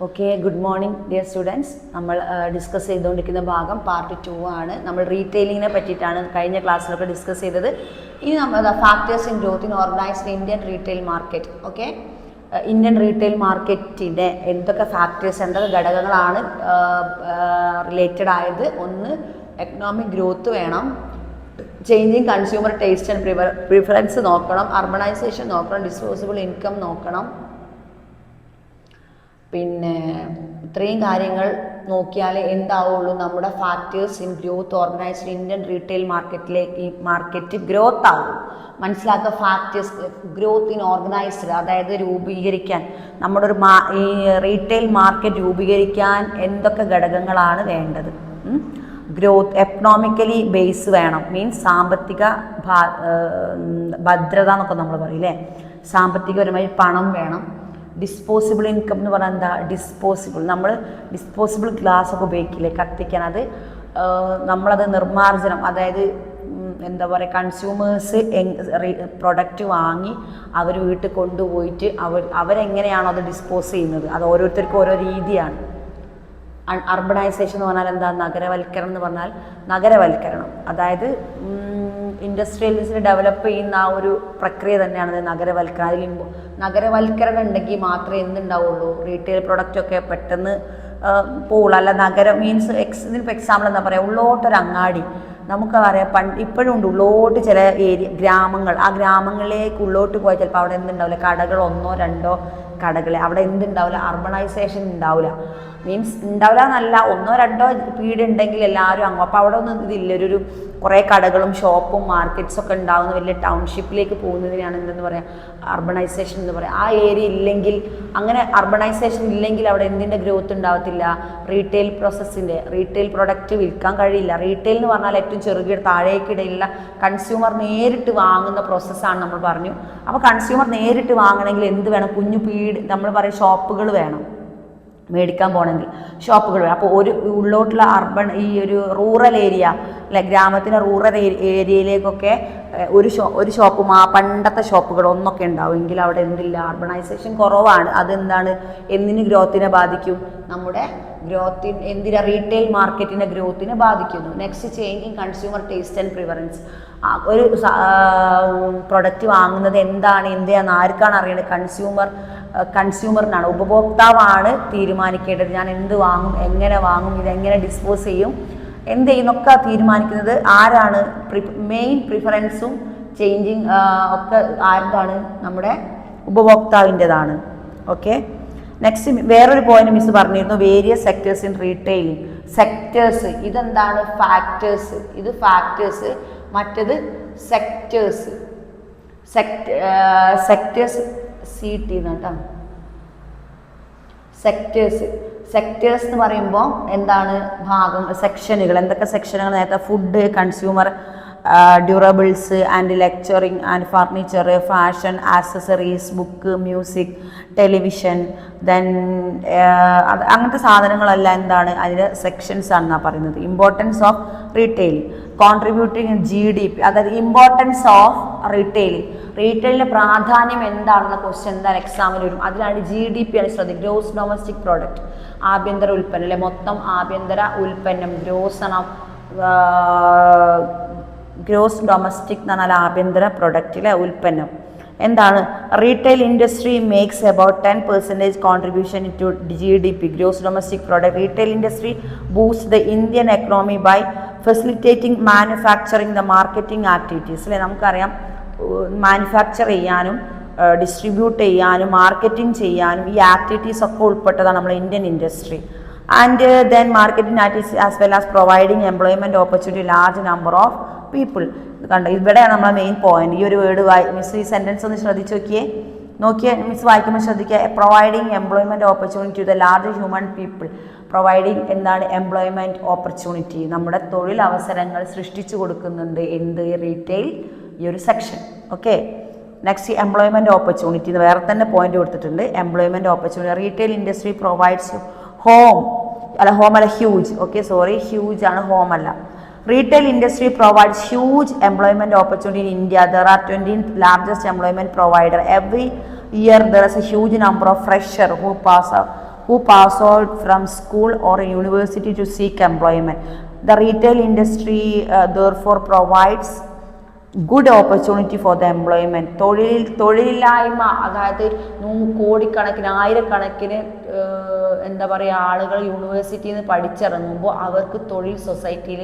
Okay, good morning dear students. നമ്മൾ discuss ചെയ്തുകൊണ്ടിരിക്കുന്ന ഭാഗം പാർട്ട് 2 ആണ്. നമ്മൾ റീറ്റെയിലിങ്ങിനെ പറ്റിയിട്ടാണ് കഴിഞ്ഞ ക്ലാസ്സിലൊക്കെ ഡിസ്കസ് ചെയ്തത്. ഇനി നമ്മൾ factors in growth in organised Indian retail market. Okay, Indian retail മാർക്കറ്റിൻ്റെ എന്തൊക്കെ ഫാക്ടേഴ്സ്, എന്തൊക്കെ ഘടകങ്ങളാണ് റിലേറ്റഡ് ആയത്. ഒന്ന്, എക്കണോമിക് ഗ്രോത്ത് വേണം, changing consumer taste and preference നോക്കണം, അർബണൈസേഷൻ നോക്കണം, ഡിസ്പോസിബിൾ ഇൻകം നോക്കണം. പിന്നെ ഇത്രയും കാര്യങ്ങൾ നോക്കിയാലേ എന്താവുള്ളൂ, നമ്മുടെ factors in growth organised Indian retail market growth ആകും. മനസ്സിലാക്കുക, ഫാക്ടേഴ്സ് ഗ്രോത്ത് ഇൻ ഓർഗനൈസ്ഡ്, അതായത് രൂപീകരിക്കാൻ നമ്മുടെ ഒരു ഈ റീറ്റെയിൽ മാർക്കറ്റ് രൂപീകരിക്കാൻ എന്തൊക്കെ ഘടകങ്ങളാണ് വേണ്ടത്. ഗ്രോത്ത്, എക്കണോമിക്കലി ബേസ് വേണം, മീൻസ് സാമ്പത്തിക ഭദ്രത എന്നൊക്കെ നമ്മൾ പറയും അല്ലേ. സാമ്പത്തികപരമായി പണം വേണം. ഡിസ്പോസിബിൾ ഇൻകം എന്ന് പറഞ്ഞാൽ എന്താ? നമ്മൾ ഡിസ്പോസിബിൾ ഗ്ലാസ് ഒക്കെ ഉപയോഗിക്കില്ലേ കത്തിക്കാൻ, അത് നമ്മളത് നിർമ്മാർജ്ജനം, അതായത് എന്താ പറയുക, കൺസ്യൂമേഴ്സ് പ്രൊഡക്റ്റ് വാങ്ങി അവർ വീട്ടിൽ കൊണ്ടുപോയിട്ട് അവരെങ്ങനെയാണോ അത് ഡിസ്പോസ് ചെയ്യുന്നത്, അത് ഓരോരുത്തർക്കും ഓരോ രീതിയാണ്. അർബണൈസേഷൻ എന്ന് പറഞ്ഞാൽ എന്താ? നഗരവൽക്കരണം എന്ന് പറഞ്ഞാൽ നഗരവൽക്കരണം, അതായത് ഇൻഡസ്ട്രിയലിസ്റ്റ് ഡെവലപ്പ് ചെയ്യുന്ന ആ ഒരു പ്രക്രിയ തന്നെയാണ് നഗരവൽക്കരണം. അതിൽ നഗരവൽക്കരണം ഉണ്ടെങ്കിൽ മാത്രമേ എന്തുണ്ടാവുള്ളൂ, റീറ്റെയിൽ പ്രൊഡക്റ്റൊക്കെ പെട്ടെന്ന് പോവുള്ളൂ. അല്ല, നഗരം മീൻസ് ഇതിനിപ്പോൾ എക്സാമ്പിൾ എന്താ പറയുക, ഉള്ളോട്ടൊരു അങ്ങാടി നമുക്കറിയാം, ഇപ്പോഴും ഉണ്ട് ഉള്ളോട്ട് ചില ഗ്രാമങ്ങൾ, ആ ഗ്രാമങ്ങളിലേക്ക് ഉള്ളോട്ട് പോയാൽ ചിലപ്പോൾ അവിടെ എന്തുണ്ടാവില്ല, കടകൾ 1-2 കടകൾ, അവിടെ എന്തുണ്ടാവില്ല, അർബണൈസേഷൻ ഉണ്ടാവില്ല. മീൻസ് ഉണ്ടാവില്ല എന്നല്ല, 1-2 പീഡ് ഉണ്ടെങ്കിൽ എല്ലാവരും അങ്ങോ, അപ്പോൾ അവിടെ ഒന്നും ഇതില്ല, ഒരു കുറേ കടകളും ഷോപ്പും മാർക്കറ്റ്സൊക്കെ ഉണ്ടാകുന്ന വലിയ ടൗൺഷിപ്പിലേക്ക് പോകുന്നതിനാണ് എന്തെന്ന് പറയാം, അർബണൈസേഷൻ എന്ന് പറയാം. ആ ഏരിയ ഇല്ലെങ്കിൽ, അങ്ങനെ അർബണൈസേഷൻ ഇല്ലെങ്കിൽ അവിടെ എന്തിൻ്റെ ഗ്രോത്ത് ഉണ്ടാവത്തില്ല, റീറ്റെയിൽ പ്രൊഡക്റ്റ് വിൽക്കാൻ കഴിയില്ല. റീറ്റെയിൽ എന്ന് പറഞ്ഞാൽ ഏറ്റവും ചെറുകിട താഴേക്കിടയിലുള്ള കൺസ്യൂമർ നേരിട്ട് വാങ്ങുന്ന പ്രോസസ്സാണ് നമ്മൾ പറഞ്ഞു. അപ്പോൾ കൺസ്യൂമർ നേരിട്ട് വാങ്ങണമെങ്കിൽ എന്ത് വേണം? കുഞ്ഞു നമ്മൾ പറയും ഷോപ്പുകൾ വേണം, മേടിക്കാൻ പോകണമെങ്കിൽ ഷോപ്പുകൾ വേണം. അപ്പോൾ ഒരു ഉള്ളോട്ടുള്ള ഈ ഒരു റൂറൽ ഏരിയ അല്ലെ, ഗ്രാമത്തിൻ്റെ റൂറൽ ഏരിയയിലേക്കൊക്കെ ഒരു ഷോപ്പും ആ പണ്ടത്തെ ഷോപ്പുകൾ ഒന്നൊക്കെ ഉണ്ടാവും, എങ്കിൽ അവിടെ എന്തില്ല, അർബണൈസേഷൻ കുറവാണ്. അതെന്താണ്, എന്തിന് ഗ്രോത്തിനെ ബാധിക്കും? നമ്മുടെ റീറ്റെയിൽ മാർക്കറ്റിൻ്റെ ഗ്രോത്തിനെ ബാധിക്കുന്നു. Next, changing consumer taste and preference. ഒരു പ്രൊഡക്റ്റ് വാങ്ങുന്നത് എന്തിനാന്ന് ആർക്കാണ് അറിയേണ്ടത്? കൺസ്യൂമറിനാണ്, ഉപഭോക്താവാണ് തീരുമാനിക്കേണ്ടത്. ഞാൻ എന്ത് വാങ്ങും, എങ്ങനെ വാങ്ങും, ഇതെങ്ങനെ ഡിസ്പോസ് ചെയ്യും, എന്ത് ചെയ്യുന്നൊക്കെ തീരുമാനിക്കുന്നത് ആരാണ്? മെയിൻ പ്രിഫറൻസും ചേഞ്ചിങ് ഒക്കെ ആരുതാണ്? നമ്മുടെ ഉപഭോക്താവിൻ്റെതാണ്. ഓക്കെ, നെക്സ്റ്റ് വേറൊരു പോയിന്റ് മിസ് പറഞ്ഞിരുന്നു, various sectors in retailing. Sectors, ഇതെന്താണ്? ഫാക്ടേഴ്സ്, ഇത് ഫാക്ടേഴ്സ്, മറ്റത് സെക്ടേഴ്സ്. സെക്ടേഴ്സ് CT കേട്ടോ. സെക്ടേഴ്സ് എന്ന് പറയുമ്പോൾ എന്താണ്? ഭാഗം, സെക്ഷനുകൾ. എന്തൊക്കെ സെക്ഷനുകൾ? നേരത്തെ food, consumer durables and lecturing and furniture, fashion, accessories, book, music, television, then അങ്ങനത്തെ സാധനങ്ങളെല്ലാം എന്താണ്? അതിൻ്റെ സെക്ഷൻസ് ആണെന്നാണ് പറയുന്നത്. Importance of retailing, contributing GDP, അതായത് ഇമ്പോർട്ടൻസ് ഓഫ് റീറ്റെയിലിൻ്റെ പ്രാധാന്യം എന്താണെന്ന ക്വസ്റ്റ്യൻ എന്താണ് എക്സാമിൽ വരും. അതിലാണ് GDP ആണ് ശ്രദ്ധിക്കുക, ഗ്രോസ് ഡൊമസ്റ്റിക് പ്രോഡക്റ്റ്, ആഭ്യന്തര ഉൽപ്പന്നം അല്ലെ, മൊത്തം ആഭ്യന്തര ഉൽപ്പന്നം. ഗ്രോസ് ഡൊമസ്റ്റിക് എന്ന് പറഞ്ഞാൽ ആഭ്യന്തര പ്രൊഡക്റ്റിലെ ഉൽപ്പന്നം. എന്താണ്? Retail industry makes about 10% contribution to GDP, gross domestic product. Retail industry boost the Indian economy by facilitating manufacturing the marketing activities അല്ലേ. നമുക്കറിയാം, മാനുഫാക്ചർ ചെയ്യാനും ഡിസ്ട്രിബ്യൂട്ട് ചെയ്യാനും മാർക്കറ്റിംഗ് ചെയ്യാനും ഈ ആക്ടിവിറ്റീസ് ഒക്കെ ഉൾപ്പെട്ടതാണ് നമ്മുടെ Indian industry. And then marketing activities as well as providing employment opportunity large number of people. കണ്ടോ, ഇവിടെയാണ് നമ്മളെ മെയിൻ പോയിന്റ്. ഈ ഒരു വേർഡ് മിസ് ഈ സെൻറ്റൻസ് ഒന്ന് ശ്രദ്ധിച്ച് നോക്കിയേ മിസ് വായിക്കുമ്പോൾ ശ്രദ്ധിക്കുക. Providing employment opportunity to the large human people. Providing എന്താണ്? എംപ്ലോയ്മെൻറ്റ് ഓപ്പർച്യൂണിറ്റി, നമ്മുടെ തൊഴിലവസരങ്ങൾ സൃഷ്ടിച്ചു കൊടുക്കുന്നുണ്ട് എന്ത്? റീറ്റെയിൽ ഈ ഒരു section. Okay, next employment opportunity എന്ന് വേറെ തന്നെ പോയിന്റ് കൊടുത്തിട്ടുണ്ട്. Employment opportunity, retail industry provides huge. Okay, sorry, huge ആണ്, ഹോം അല്ല. Retail industry provides huge employment opportunity in India. There are 20 largest employment provider. Every year there is a huge number of fresher who who pass out from school or university to seek employment. The retail industry therefore provides good opportunity for the employment. തൊഴിലില്ലായ്മ, അതായത് കോടിക്കണക്കിന് ആയിരക്കണക്കിന് എന്താ പറയുക ആളുകൾ യൂണിവേഴ്സിറ്റിയിൽ നിന്ന് പഠിച്ചിറങ്ങുമ്പോൾ അവർക്ക് തൊഴിൽ സൊസൈറ്റിയിൽ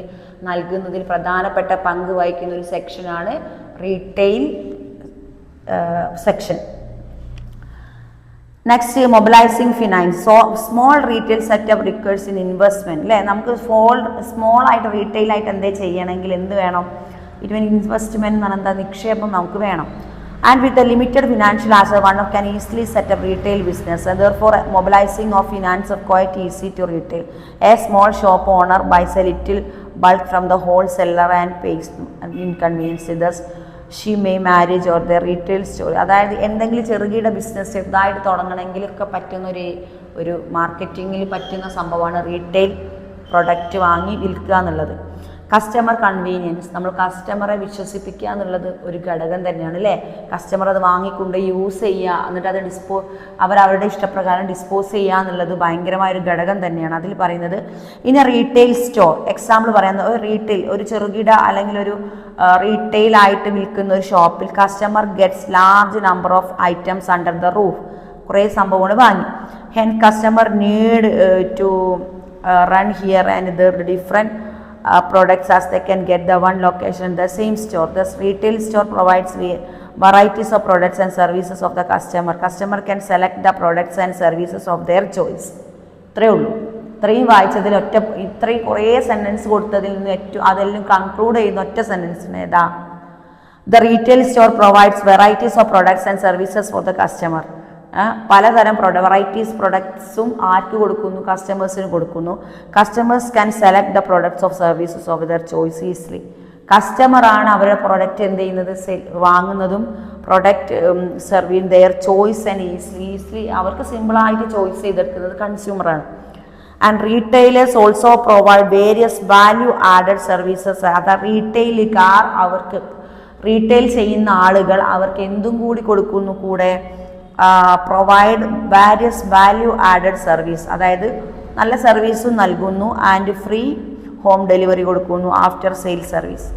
നൽകുന്നതിൽ പ്രധാനപ്പെട്ട പങ്ക് വഹിക്കുന്ന ഒരു സെക്ഷനാണ് retail section. Next, mobilising finance. Small retail setup requires in investment അല്ലേ. നമുക്ക് സ്മോൾ ആയിട്ട് റീറ്റെയിൽ ആയിട്ട് എന്തേ ചെയ്യണമെങ്കിൽ എന്ത് വേണം? ഇൻവെസ്റ്റ്മെന്റ് എന്ന് പറഞ്ഞാൽ എന്താ? നിക്ഷേപം നമുക്ക് വേണം. And with a limited financial asset one can easily set up retail business. Therefore mobilising of finance of quite easy to retail. A small shop owner buys a little bulk from the wholesaler and pays inconvenience. Thus she may marriage or the retail store. അതായത് എന്തെങ്കിലും ചെറുകിട business ചെറുതായിട്ട് തുടങ്ങണമെങ്കിലൊക്കെ പറ്റുന്ന ഒരു മാർക്കറ്റിങ്ങിൽ പറ്റുന്ന സംഭവമാണ് retail product വാങ്ങി വിൽക്കുക എന്നുള്ളത്. കസ്റ്റമർ കൺവീനിയൻസ്, നമ്മൾ കസ്റ്റമറെ വിശ്വസിപ്പിക്കുക എന്നുള്ളത് ഒരു ഘടകം തന്നെയാണ് അല്ലേ. കസ്റ്റമർ അത് വാങ്ങിക്കൊണ്ട് യൂസ് ചെയ്യുക, എന്നിട്ട് അത് അവരവരുടെ ഇഷ്ടപ്രകാരം ഡിസ്പോസ് ചെയ്യുക എന്നുള്ളത് ഭയങ്കരമായൊരു ഘടകം തന്നെയാണ്. അതിൽ പറയുന്നത് ഇനി റീറ്റെയിൽ സ്റ്റോർ, എക്സാമ്പിൾ പറയുന്നത് ഒരു ചെറുകിട അല്ലെങ്കിൽ ഒരു റീറ്റെയിൽ ആയിട്ട് വിൽക്കുന്ന ഒരു ഷോപ്പിൽ customer gets large number of items under the roof. കുറേ സംഭവങ്ങൾ വാങ്ങി. When customer need to run here and there different products as they can get the one location in the same store. Thus retail store provides varieties of products and services of the customer. Customer can select the products and services of their choice. ഇത്രയേ ഉള്ളൂ. ഇത്രയും വായിച്ചതിൽ ഇത്രയും കുറേ sentence കൊടുത്തതിൽ നിന്ന് അതെല്ലാം conclude ചെയ്യുന്ന ഒറ്റ സെൻറ്റൻസിന് ഏതാ? The retail store provides varieties of products and services for the customer. പലതരം വെറൈറ്റീസ് പ്രൊഡക്ട്സും ആർക്ക് കൊടുക്കുന്നു? കസ്റ്റമേഴ്സിന് കൊടുക്കുന്നു. Customers can select the products of services of their choice easily. കസ്റ്റമറാണ് അവരുടെ പ്രൊഡക്റ്റ് എന്ത് ചെയ്യുന്നത്? വാങ്ങുന്നതും product serve their choice and easily അവർക്ക് സിമ്പിളായിട്ട് ചോയ്സ് ചെയ്തെടുക്കുന്നത് കൺസ്യൂമറാണ്. And retailers also provide various value added services. അത് റീറ്റെയിലുകാർ അവർക്ക് റീറ്റെയിൽ ചെയ്യുന്ന ആളുകൾ അവർക്ക് എന്തും കൂടി കൊടുക്കുന്നു? കൂടെ provide various value added service, അതായത് നല്ല സർവീസും നൽകുന്നു. ആൻഡ് ഫ്രീ ഹോം ഡെലിവറി കൊടുക്കുന്നു. ആഫ്റ്റർ സെയിൽ സർവീസ്,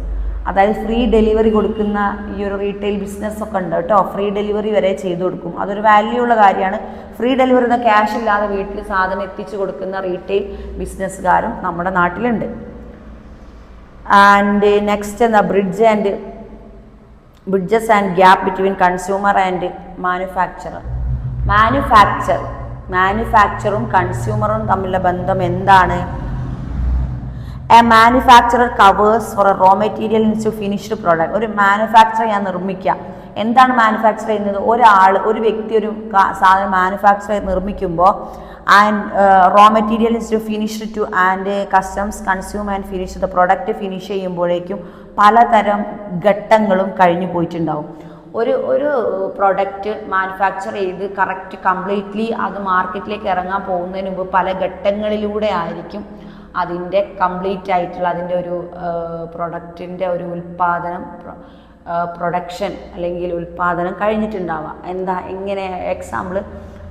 അതായത് ഫ്രീ ഡെലിവറി കൊടുക്കുന്ന ഈ ഒരു റീറ്റെയിൽ ബിസിനസ്സൊക്കെ ഉണ്ട് കേട്ടോ. ഫ്രീ ഡെലിവറി വരെ ചെയ്തു കൊടുക്കും. അതൊരു വാല്യൂ ഉള്ള കാര്യമാണ്. ഫ്രീ ഡെലിവറി എന്ന ക്യാഷ് ഇല്ലാതെ വീട്ടിൽ സാധനം എത്തിച്ചു കൊടുക്കുന്ന റീറ്റെയിൽ ബിസിനസ്സുകാരും നമ്മുടെ നാട്ടിലുണ്ട്. ആൻഡ് നെക്സ്റ്റ് എന്താ? bridges and gap between consumer and manufacturer. മാനുഫാക്ചറും കൺസ്യൂമറും തമ്മിലുള്ള ബന്ധം എന്താണ്? A manufacturer covers for a raw material ins to finished product. ഒരു മാനുഫാക്ചർ ഞാൻ നിർമ്മിക്കുക. എന്താണ് മാനുഫാക്ചർ ചെയ്യുന്നത്? ഒരു വ്യക്തി ഒരു സാധനം മാനുഫാക്ചർ നിർമ്മിക്കുമ്പോൾ and raw material ins to finished to and customs consume and finish the product finish ചെയ്യുമ്പോഴേക്കും പലതരം ഘട്ടങ്ങളും കഴിഞ്ഞു പോയിട്ടുണ്ടാവും. ഒരു പ്രൊഡക്റ്റ് മാനുഫാക്ചർ ചെയ്ത് കറക്റ്റ് കംപ്ലീറ്റ്ലി അത് മാർക്കറ്റിലേക്ക് ഇറങ്ങാൻ പോകുന്നതിന് മുമ്പ് പല ഘട്ടങ്ങളിലൂടെ ആയിരിക്കും അതിൻ്റെ കംപ്ലീറ്റ് ആയിട്ടുള്ള അതിൻ്റെ ഒരു പ്രൊഡക്റ്റിൻ്റെ ഒരു പ്രൊഡക്ഷൻ അല്ലെങ്കിൽ ഉൽപ്പാദനം കഴിഞ്ഞിട്ടുണ്ടാവുക. എങ്ങനെ? എക്സാമ്പിൾ,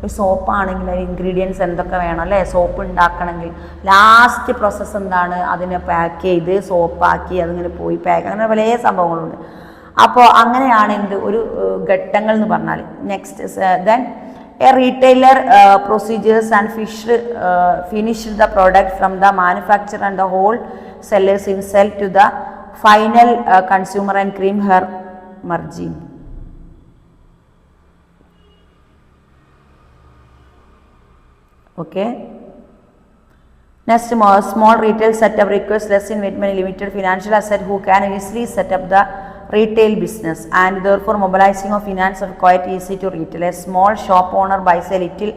ഒരു സോപ്പാണെങ്കിൽ അതിന് ഇൻഗ്രീഡിയൻസ് എന്തൊക്കെ വേണം അല്ലേ? സോപ്പ് ഉണ്ടാക്കണമെങ്കിൽ ലാസ്റ്റ് പ്രോസസ്സ് എന്താണ്? അതിനെ പാക്ക് ചെയ്ത് സോപ്പാക്കി അതിങ്ങനെ പോയി പാക്ക്, അങ്ങനെ പല സംഭവങ്ങളുണ്ട്. അപ്പോൾ അങ്ങനെയാണ് ഒരു ഘട്ടങ്ങൾ എന്ന് പറഞ്ഞാൽ. Next then a retailer procedures and finish the product from the manufacture and the wholesalers in sell to the final consumer and cream her margin. Okay. Next, small retail setup requires less investment, limited financial asset who can easily set up the retail business, and therefore mobilizing of finance are quite easy to retail. A small shop owner buys a little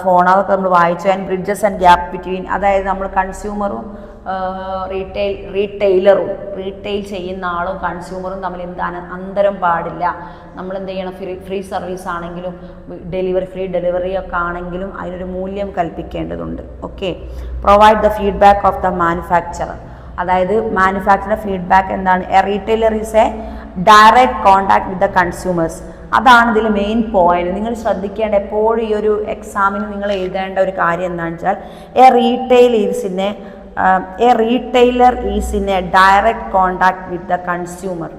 phone, അതൊക്കെ നമ്മൾ വായിച്ചു. And bridges and gap between, അതായത് നമ്മൾ കൺസ്യൂമറും retail ചെയ്യുന്ന ആളും കൺസ്യൂമറും തമ്മിൽ അന്തരം പാടില്ല. നമ്മൾ എന്ത് ചെയ്യണം? ഫ്രീ സർവീസ് ആണെങ്കിലും ഫ്രീ ഡെലിവറി ഒക്കെ ആണെങ്കിലും അതിനൊരു മൂല്യം കൽപ്പിക്കേണ്ടതുണ്ട്. Okay. Provide the feedback of the manufacturer, അതായത് മാനുഫാക്ചറർ ഫീഡ്ബാക്ക് എന്താണ്? A retailer is a direct contact with the consumers. അതാണ് ഇതിൽ മെയിൻ പോയിന്റ്. നിങ്ങൾ ശ്രദ്ധിക്കേണ്ട എപ്പോഴും ഈ ഒരു എക്സാമിന് നിങ്ങൾ എഴുതേണ്ട ഒരു കാര്യം എന്താണെന്ന് വെച്ചാൽ a retailer is in a direct contact with the consumer.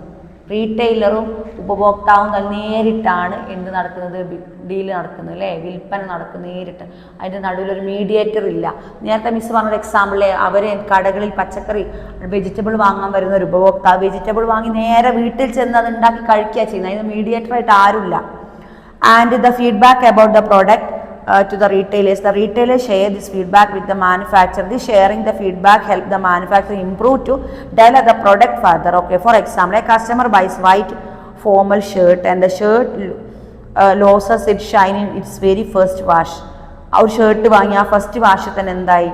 റീറ്റെയിലറും ഉപഭോക്താവും നേരിട്ടാണ് എന്ത് നടക്കുന്നത്, ഡീല് നടക്കുന്നത് അല്ലേ, വിൽപ്പന നടക്കുന്നത് നേരിട്ട്. അതിൻ്റെ നടുവിലൊരു മീഡിയേറ്റർ ഇല്ല. നേരത്തെ മിസ് പറഞ്ഞൊരു എക്സാമ്പിളേ, അവർ കടകളിൽ പച്ചക്കറി വെജിറ്റബിൾ വാങ്ങാൻ വരുന്ന ഒരു ഉപഭോക്താവ് വെജിറ്റബിൾ വാങ്ങി നേരെ വീട്ടിൽ ചെന്ന് അത് ഉണ്ടാക്കി കഴിക്കുക ചെയ്യുന്നത്. അതിന് മീഡിയേറ്ററായിട്ട് ആരുമില്ല. And the feedback about the product to the retailers. The retailers share this feedback with the manufacturer. This sharing the feedback help the manufacturer improve to develop the product further. Okay, for example, a customer buys white formal shirt and the shirt loses its shine in its very first wash. ആ ഒരു shirt വാങ്ങി ആ first വാഷിൽ തന്നെ എന്തായി,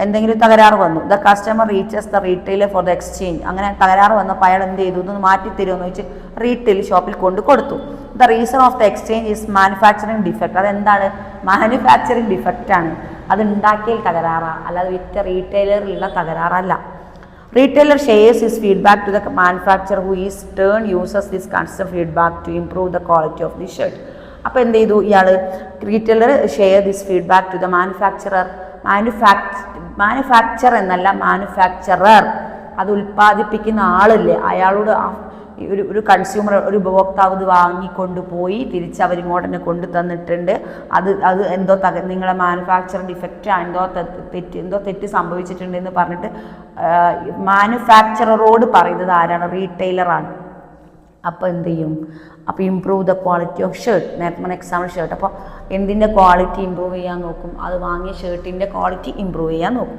എന്തെങ്കിലും തകരാറ് വന്നു. The customer reaches the retailer for the exchange. അങ്ങനെ തകരാറ് വന്നപ്പോൾ അയാൾ എന്ത് ചെയ്തു, ഇതൊന്ന് മാറ്റി തരുമെന്ന് വെച്ച് റീറ്റെയിൽ ഷോപ്പിൽ കൊണ്ട് കൊടുത്തു. The reason of the exchange is manufacturing defect. അതെന്താണ്, മാനുഫാക്ചറിങ് ഡിഫക്റ്റ് ആണ്. അത് ഉണ്ടാക്കിയതിൽ തകരാറാണ്, അല്ലാതെ വിറ്റ റീറ്റെയിലറിലുള്ള തകരാറല്ല. Retailer shares his feedback to the manufacturer who is turn uses this constant feedback to improve the quality of the shirt. അപ്പോൾ എന്ത് ചെയ്തു ഇയാൾ, retailer share this feedback to the manufacturer. Manufacture എന്നല്ല, manufacturer, അത് ഉൽപ്പാദിപ്പിക്കുന്ന ആളില്ലേ, അയാളോട് ഒരു കൺസ്യൂമർ, ഒരു ഉപഭോക്താവ് ഇത് വാങ്ങിക്കൊണ്ടുപോയി തിരിച്ച് അവരിങ്ങോട്ട് തന്നെ കൊണ്ടു തന്നിട്ടുണ്ട്. അത് എന്തോ നിങ്ങളെ മാനുഫാക്ചർ ഡിഫക്റ്റ് എന്തോ തെറ്റ് സംഭവിച്ചിട്ടുണ്ട് എന്ന് പറഞ്ഞിട്ട് മാനുഫാക്ചററോട് പറയുന്നത് ആരാണ്, റീറ്റെയിലറാണ്. അപ്പോൾ എന്ത് ചെയ്യും, അപ്പോൾ improve the quality of shirt. നേരത്തെ എക്സാമ്പിൾ ഷർട്ട്, അപ്പോൾ എന്തിൻ്റെ ക്വാളിറ്റി ഇമ്പ്രൂവ് ചെയ്യാൻ നോക്കും, അത് വാങ്ങിയ ഷർട്ടിൻ്റെ ക്വാളിറ്റി ഇമ്പ്രൂവ് ചെയ്യാൻ നോക്കും.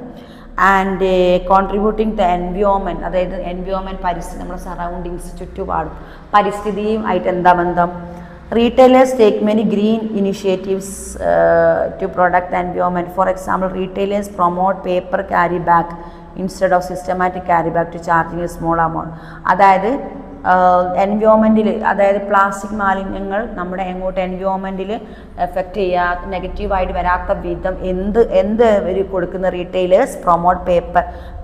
ആൻഡ് കോൺട്രിബ്യൂട്ടിങ് ദ എൻവയോൺമെൻറ്റ്, അതായത് എൻവയോൺമെൻറ്റ് പരിസ്ഥിതി, നമ്മുടെ സറൗണ്ടിങ്സ് ചുറ്റുപാടും പരിസ്ഥിതിയും ആയിട്ട് എന്താ ബന്ധം. Retailers take many green initiatives to protect the environment. For example, retailers promote paper carry bag instead of systematic carry bag to charging a small amount. അതായത് എൻവയോൺമെൻറ്റിൽ, അതായത് പ്ലാസ്റ്റിക് മാലിന്യങ്ങൾ നമ്മുടെ എൻവയോൺമെൻറ്റിൽ എഫക്റ്റ് ചെയ്യുക, നെഗറ്റീവായിട്ട് വരാത്ത വിധം എന്ത് ഇവർ കൊടുക്കുന്ന റീറ്റെയിലേഴ്സ് പ്രൊമോട്ട്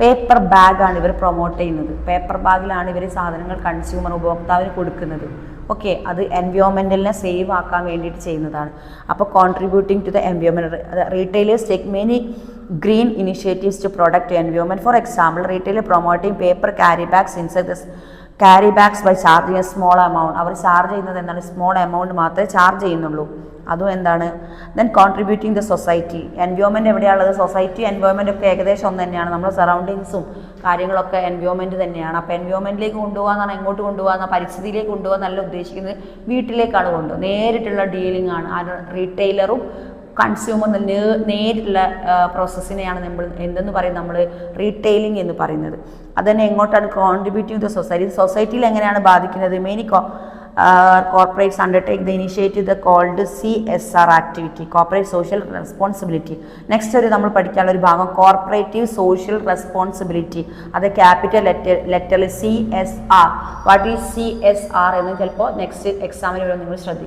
പേപ്പർ ബാഗാണ് ഇവർ പ്രൊമോട്ട് ചെയ്യുന്നത്. പേപ്പർ ബാഗിലാണ് ഇവർ സാധനങ്ങൾ ഉപഭോക്താവിന് കൊടുക്കുന്നത്. ഓക്കെ, അത് എൻവയോൺമെൻറ്റലിനെ സേവ് ആക്കാൻ വേണ്ടിയിട്ട് ചെയ്യുന്നതാണ്. അപ്പോൾ contributing to the environment, retailers take many green initiatives to protect the environment. For example, retailer promoting paper carry bags inside the carry bags by charging a small amount. അവർ charge ചെയ്യുന്നത് എന്താണ്, small amount മാത്രമേ charge ചെയ്യുന്നുള്ളൂ. അതും എന്താണ്. Then contributing the society. Environment എവിടെയാണുള്ളത്, society environment ഒക്കെ ഏകദേശം ഒന്ന് തന്നെയാണ്. നമ്മുടെ സറൗണ്ടിങ്സും കാര്യങ്ങളൊക്കെ എൻവയോൺമെൻറ്റ് തന്നെയാണ്. അപ്പോൾ എൻവയോൺമെൻറ്റിലേക്ക് കൊണ്ടുപോകാന്നാണ്, എങ്ങോട്ട് കൊണ്ടുപോകാന്ന, പരിസ്ഥിതിയിലേക്ക് കൊണ്ടുപോകാന്നല്ല ഉദ്ദേശിക്കുന്നത്, വീട്ടിലേക്കാണ് കൊണ്ടുപോകുന്നത്. നേരിട്ടുള്ള ഡീലിംഗ് ആണ്. ആ റീറ്റെയിലറും കൺസ്യൂമർ നേരിട്ടുള്ള പ്രോസസ്സിനെയാണ് നമ്മൾ എന്തെന്ന് പറയുന്നത്, നമ്മൾ റീറ്റെയിലിംഗ് എന്ന് പറയുന്നത്. അതുതന്നെ എങ്ങോട്ടാണ് കോൺട്രിബ്യൂട്ടിങ് ദ സൊസൈറ്റി, സൊസൈറ്റിയിൽ എങ്ങനെയാണ് ബാധിക്കുന്നത്. Main corporates undertake the initiative called CSR activity, corporate social responsibility. Next നമ്മൾ പഠിക്കാനുള്ള ഒരു ഭാഗം കോർപ്പറേറ്റീവ് സോഷ്യൽ റെസ്പോൺസിബിലിറ്റി. അത് ക്യാപിറ്റൽ ലെറ്ററിൽ CSR. വാട്ട് ഈസ് CSR എന്ന് ചിലപ്പോൾ നെക്സ്റ്റ് എക്സാമിന് നിങ്ങൾ ശ്രദ്ധിക്കും.